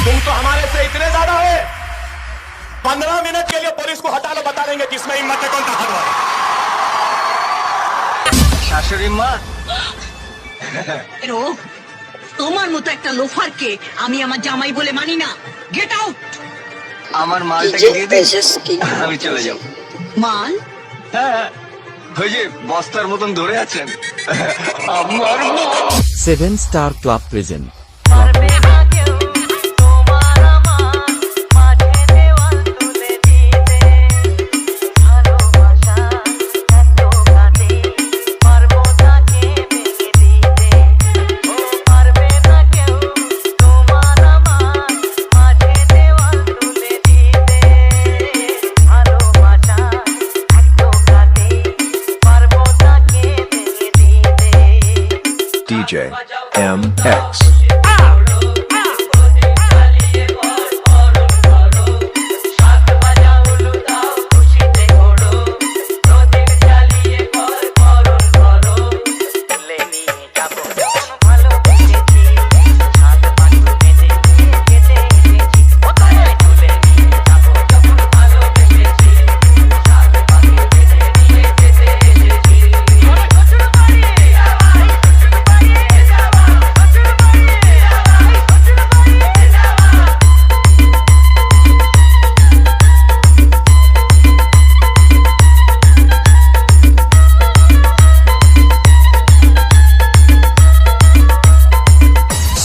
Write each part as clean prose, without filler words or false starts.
तुम तो हमारे से इतने ज्यादा है, 15 मिनट के लिए पुलिस को हटा लो, बता देंगे किसमें हिम्मत है, कौन ताकतवर है। শাশুড়ি মা, এরো, তোমার মতো একটা লোফারকে আমি আমার জামাই বলে মানি না। Get out. আমার মালটাকে দিয়ে দিন, আমি চলে যাব। মাল? হ্যাঁ, ওই যে বস্তার মতন ধরে আছেন আমার মা। 7 Star Club present DJ MX.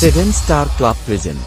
Seven Star Club present